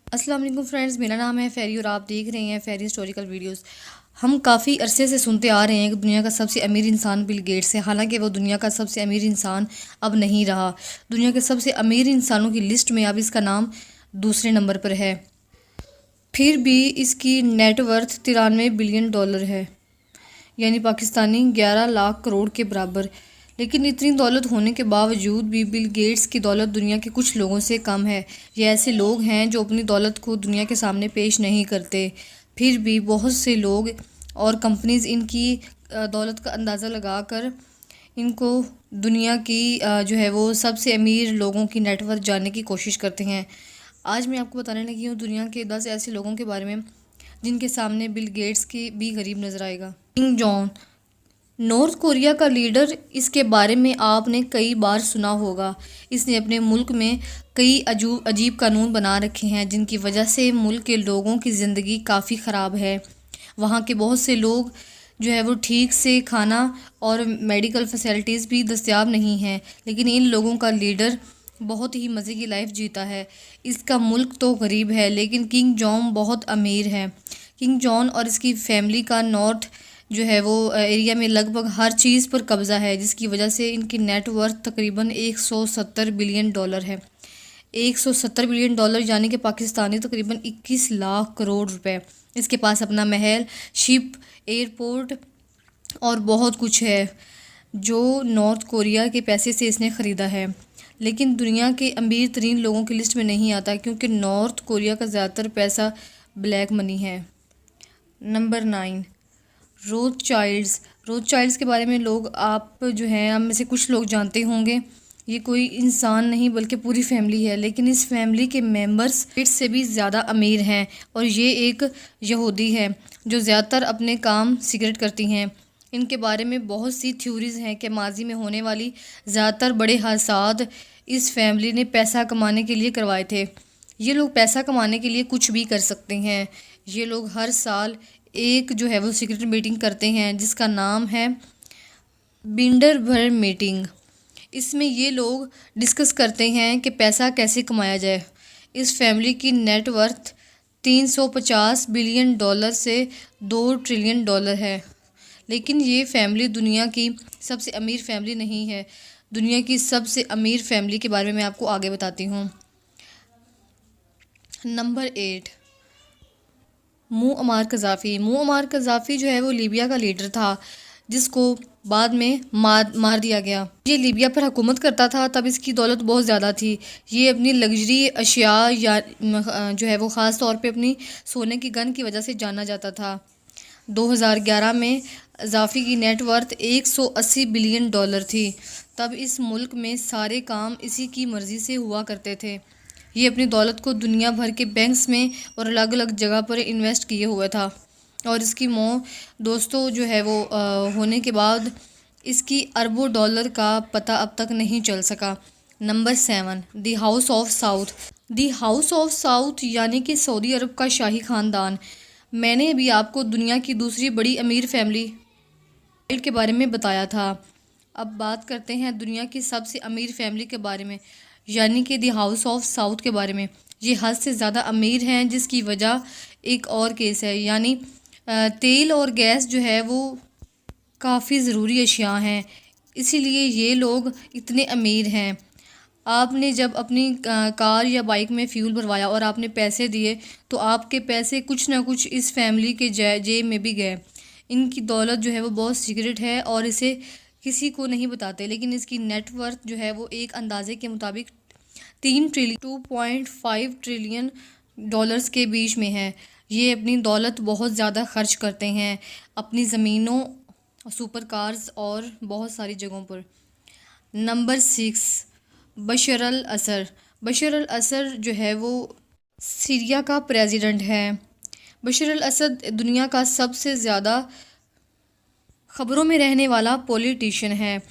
अस्सलाम वालेकुम फ्रेंड्स, मेरा नाम है फेरी और आप देख रहे हैं फेरी हिस्टोरिकल वीडियोस। हम काफ़ी अरसे से सुनते आ रहे हैं कि दुनिया का सबसे अमीर इंसान बिल गेट्स है। हालांकि वो दुनिया का सबसे अमीर इंसान अब नहीं रहा। दुनिया के सबसे अमीर इंसानों की लिस्ट में अब इसका नाम दूसरे नंबर पर है। फिर भी इसकी नेटवर्थ 93 बिलियन डॉलर है, यानी पाकिस्तानी 11 लाख करोड़ के बराबर। लेकिन इतनी दौलत होने के बावजूद भी बिल गेट्स की दौलत दुनिया के कुछ लोगों से कम है। ये ऐसे लोग हैं जो अपनी दौलत को दुनिया के सामने पेश नहीं करते। फिर भी बहुत से लोग और कंपनीज इनकी दौलत का अंदाज़ा लगाकर इनको दुनिया की जो है वो सबसे अमीर लोगों की नेटवर्थ जानने की कोशिश करते हैं। आज मैं आपको बताने लगी हूँ दुनिया के 10 ऐसे लोगों के बारे में जिनके सामने बिल गेट्स की भी गरीब नजर आएगा। किंग जॉन, नॉर्थ कोरिया का लीडर। इसके बारे में आपने कई बार सुना होगा। इसने अपने मुल्क में कई अजीब कानून बना रखे हैं जिनकी वजह से मुल्क के लोगों की ज़िंदगी काफ़ी ख़राब है। वहाँ के बहुत से लोग जो है वो ठीक से खाना और मेडिकल फैसिलिटीज़ भी दस्तयाब नहीं हैं। लेकिन इन लोगों का लीडर बहुत ही मज़े की लाइफ जीता है। इसका मुल्क तो गरीब है लेकिन किंग जॉन बहुत अमीर है। किंग जॉन और इसकी फैमिली का नॉर्थ जो है वो एरिया में लगभग हर चीज़ पर कब्ज़ा है, जिसकी वजह से इनकी नेटवर्थ तकरीबन 170 बिलियन डॉलर है। 170 बिलियन डॉलर यानी कि पाकिस्तानी तकरीबन 21 लाख करोड़ रुपए। इसके पास अपना महल, शिप, एयरपोर्ट और बहुत कुछ है जो नॉर्थ कोरिया के पैसे से इसने ख़रीदा है। लेकिन दुनिया के अमीर तरीन लोगों की लिस्ट में नहीं आता क्योंकि नॉर्थ कोरिया का ज़्यादातर पैसा ब्लैक मनी है। नंबर 9, रोथचाइल्ड्स के बारे में लोग आप जो हैं हम में से कुछ लोग जानते होंगे। ये कोई इंसान नहीं बल्कि पूरी फैमिली है, लेकिन इस फैमिली के मेंबर्स गेट्स से भी ज़्यादा अमीर हैं। और ये एक यहूदी है जो ज़्यादातर अपने काम सिगरेट करती हैं। इनके बारे में बहुत सी थ्योरीज़ हैं कि माजी में होने वाली ज़्यादातर बड़े हादसात इस फैमिली ने पैसा कमाने के लिए करवाए थे। ये लोग पैसा कमाने के लिए कुछ भी कर सकते हैं। ये लोग हर साल एक जो है वो सीक्रेट मीटिंग करते हैं जिसका नाम है बिंडरबर्ग मीटिंग। इसमें ये लोग डिस्कस करते हैं कि पैसा कैसे कमाया जाए। इस फैमिली की नेटवर्थ 350 बिलियन डॉलर से 2 ट्रिलियन डॉलर है। लेकिन ये फैमिली दुनिया की सबसे अमीर फैमिली नहीं है। दुनिया की सबसे अमीर फैमिली के बारे में मैं आपको आगे बताती हूँ। नंबर 8, मुअम्मर कज़ाफ़ी जो है वो लीबिया का लीडर था जिसको बाद में मार दिया गया। ये लीबिया पर हुकूमत करता था, तब इसकी दौलत बहुत ज़्यादा थी। ये अपनी लग्जरी अशिया या जो है वो ख़ास तौर पे अपनी सोने की गन की वजह से जाना जाता था। 2011 में ज़ाफ़ी की नेटवर्थ 180 बिलियन डॉलर थी। तब इस मुल्क में सारे काम इसी की मर्ज़ी से हुआ करते थे। ये अपनी दौलत को दुनिया भर के बैंक्स में और अलग अलग जगह पर इन्वेस्ट किए हुआ था। और इसकी दोस्तों जो है वो होने के बाद इसकी अरबों डॉलर का पता अब तक नहीं चल सका। Number 7, the house of south यानी कि सऊदी अरब का शाही ख़ानदान। मैंने अभी आपको दुनिया की दूसरी बड़ी अमीर फैमिली के बारे में बताया था। अब बात करते हैं दुनिया की सबसे अमीर फैमिली के बारे में, यानी कि दी हाउस ऑफ साउथ के बारे में। ये हद से ज़्यादा अमीर हैं जिसकी वजह एक और केस है, यानी तेल और गैस जो है वो काफ़ी ज़रूरी अशिया हैं, इसीलिए ये लोग इतने अमीर हैं। आपने जब अपनी कार या बाइक में फ्यूल भरवाया और आपने पैसे दिए तो आपके पैसे कुछ ना कुछ इस फैमिली के जेब में भी गए। इनकी दौलत जो है वो बहुत सीक्रेट है और इसे किसी को नहीं बताते, लेकिन इसकी नेटवर्थ जो है वो एक अंदाजे के मुताबिक 2.5 ट्रिलियन डॉलर्स के बीच में है। ये अपनी दौलत बहुत ज़्यादा खर्च करते हैं अपनी ज़मीनों, सुपर कार्स और बहुत सारी जगहों पर। नंबर 6, बशर अल असद जो है वो सीरिया का प्रेसिडेंट है। बशर अल असद दुनिया का सबसे ज़्यादा ख़बरों में रहने वाला पॉलिटिशियन है।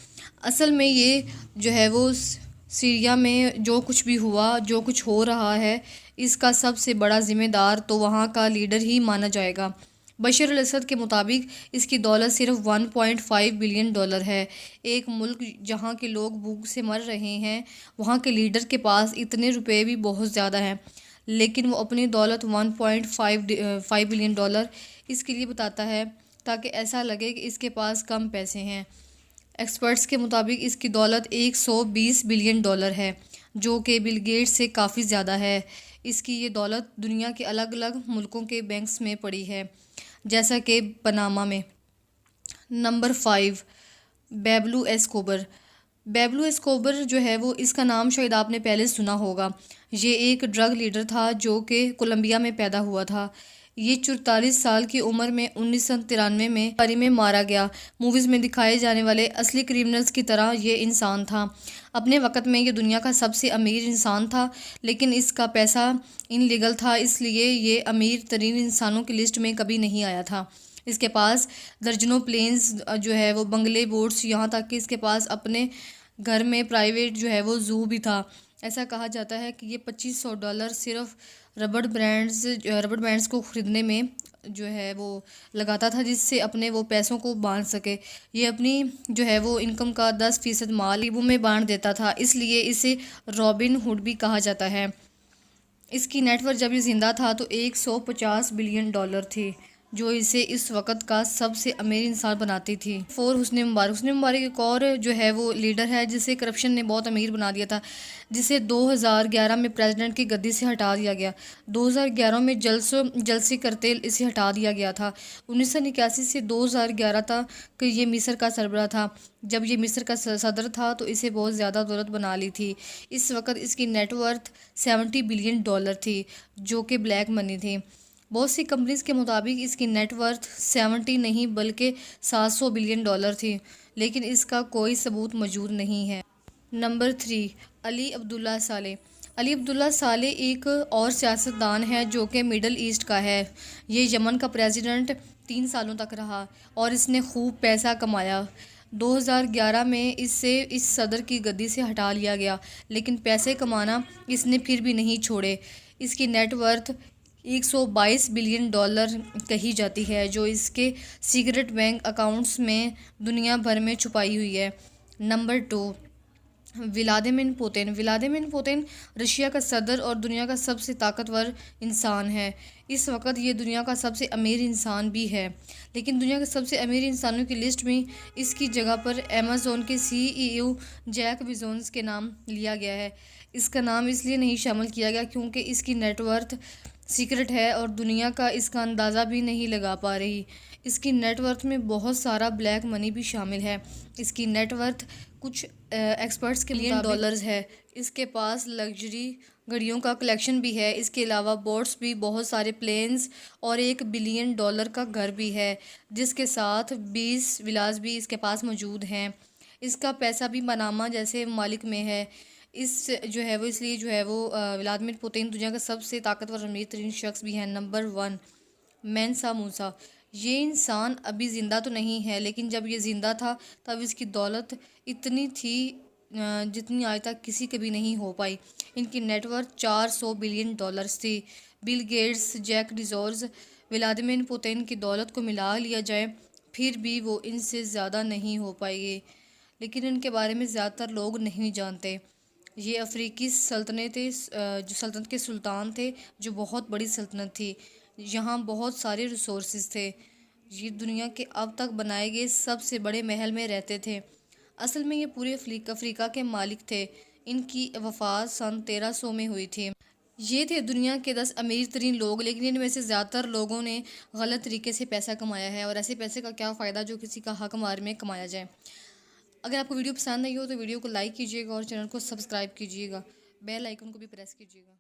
असल में ये जो है वो सीरिया में जो कुछ भी हुआ, जो कुछ हो रहा है, इसका सबसे बड़ा ज़िम्मेदार तो वहाँ का लीडर ही माना जाएगा। बशर अल असद के मुताबिक इसकी दौलत सिर्फ 1.5 बिलियन डॉलर है। एक मुल्क जहाँ के लोग भूख से मर रहे हैं, वहाँ के लीडर के पास इतने रुपए भी बहुत ज़्यादा हैं। लेकिन वो अपनी दौलत 1.5 बिलियन डॉलर इसके लिए बताता है ताकि ऐसा लगे कि इसके पास कम पैसे हैं। एक्सपर्ट्स के मुताबिक इसकी दौलत 120 बिलियन डॉलर है, जो कि बिल गेट्स से काफ़ी ज़्यादा है। इसकी ये दौलत दुनिया के अलग अलग मुल्कों के बैंक्स में पड़ी है, जैसा कि पनामा में। नंबर 5, बेबलू एस्कोबर। बेबलू एस्कोबर जो है वो, इसका नाम शायद आपने पहले सुना होगा। ये एक ड्रग लीडर था जो कि कोलंबिया में पैदा हुआ था। ये 44 साल की उम्र में 1993 में पारी में मारा गया। मूवीज़ में दिखाए जाने वाले असली क्रिमिनल्स की तरह ये इंसान था। अपने वक़्त में ये दुनिया का सबसे अमीर इंसान था, लेकिन इसका पैसा इनलीगल था, इसलिए ये अमीर तरीन इंसानों की लिस्ट में कभी नहीं आया था। इसके पास दर्जनों प्लेन्स जो है वो, बंगले, बोट्स, यहाँ तक कि इसके पास अपने घर में प्राइवेट जो है वो ज़ू भी था। ऐसा कहा जाता है कि ये $2500 सिर्फ रबड़ बैंड्स को ख़रीदने में जो है वो लगाता था, जिससे अपने वो पैसों को बांध सके। ये अपनी जो है वो इनकम का 10% माल लीबू में बांट देता था, इसलिए इसे रॉबिन हुड भी कहा जाता है। इसकी नेटवर्थ जब ये ज़िंदा था तो 150 बिलियन डॉलर थी, जो इसे इस वक्त का सबसे अमीर इंसान बनाती थी। 4, हुस्नी मुबारक। हुस्नी मुबारक एक और जो है वो लीडर है जिसे करप्शन ने बहुत अमीर बना दिया था, जिसे 2011 में प्रेसिडेंट की गद्दी से हटा दिया गया। 2011 में जलसे करते इसे हटा दिया गया था। 1981 से 2011 तक कि ये मिस्र का सरबराह था। जब ये मिस्र का सदर था तो इसे बहुत ज़्यादा दौलत बना ली थी। इस वक्त इसकी नेटवर्थ 70 बिलियन डॉलर थी, जो कि ब्लैक मनी थी। बहुत सी कंपनीज के मुताबिक इसकी नेटवर्थ 70 नहीं बल्कि 700 बिलियन डॉलर थी, लेकिन इसका कोई सबूत मौजूद नहीं है। नंबर 3, अली अब्दुल्ला साले। अली अब्दुल्ला साले एक और सियासतदान है जो कि मिडल ईस्ट का है। ये यमन का प्रेसिडेंट 3 सालों तक रहा और इसने खूब पैसा कमाया। 2011 में इससे इस सदर की गद्दी से हटा लिया गया, लेकिन पैसे कमाना इसने फिर भी नहीं छोड़े। इसकी नेटवर्थ 122 बिलियन डॉलर कही जाती है, जो इसके सीक्रेट बैंक अकाउंट्स में दुनिया भर में छुपाई हुई है। Number 2, Vladimir Putin. Vladimir Putin Russia का सदर और दुनिया का सबसे ताकतवर इंसान है। इस वक्त ये दुनिया का सबसे अमीर इंसान भी है, लेकिन दुनिया के सबसे अमीर इंसानों की लिस्ट में इसकी जगह पर अमेज़न के CEO जैक बेज़ोस के नाम लिया गया है। इसका नाम इसलिए नहीं शामिल किया गया क्योंकि इसकी नेटवर्थ सीक्रेट है और दुनिया का इसका अंदाज़ा भी नहीं लगा पा रही। इसकी नेटवर्थ में बहुत सारा ब्लैक मनी भी शामिल है। इसकी नेटवर्थ कुछ एक्सपर्ट्स के लिए डॉलर्स है। इसके पास लग्जरी घड़ियों का कलेक्शन भी है। इसके अलावा बोट्स भी, बहुत सारे प्लेन्स और $1 बिलियन का घर भी है, जिसके साथ 20 विलास भी इसके पास मौजूद हैं। इसका पैसा भी पनामा जैसे ममालिक में है। इस जो है वो, इसलिए जो है वो व्लादिमीर पुतिन दुनिया का सबसे ताकतवर अमीर तरीन शख्स भी है। नंबर 1, मेंसा मूसा। ये इंसान अभी ज़िंदा तो नहीं है, लेकिन जब ये ज़िंदा था तब इसकी दौलत इतनी थी जितनी आज तक किसी कभी नहीं हो पाई। इनकी नेटवर्थ 400 बिलियन डॉलर्स थी। Bill Gates, Jack Bezos, Vladimir Putin की दौलत को मिला लिया जाए फिर भी वो इनसे ज़्यादा नहीं हो पाएगी, लेकिन इनके बारे में ज़्यादातर लोग नहीं जानते। ये अफ्रीकी सल्तनत जो सल्तनत के सुल्तान थे, जो बहुत बड़ी सल्तनत थी। यहाँ बहुत सारे रिसोर्सेज थे। ये दुनिया के अब तक बनाए गए सबसे बड़े महल में रहते थे। असल में ये पूरे अफ्रीका के मालिक थे। इनकी वफ़ात सन 1300 में हुई थी। ये थे दुनिया के 10 अमीर तरीन लोग, लेकिन इनमें से ज़्यादातर लोगों ने गलत तरीके से पैसा कमाया है, और ऐसे पैसे का क्या फ़ायदा जो किसी का हक मार में कमाया जाए। अगर आपको वीडियो पसंद आई हो तो वीडियो को लाइक कीजिएगा और चैनल को सब्सक्राइब कीजिएगा। बेल आइकन को भी प्रेस कीजिएगा।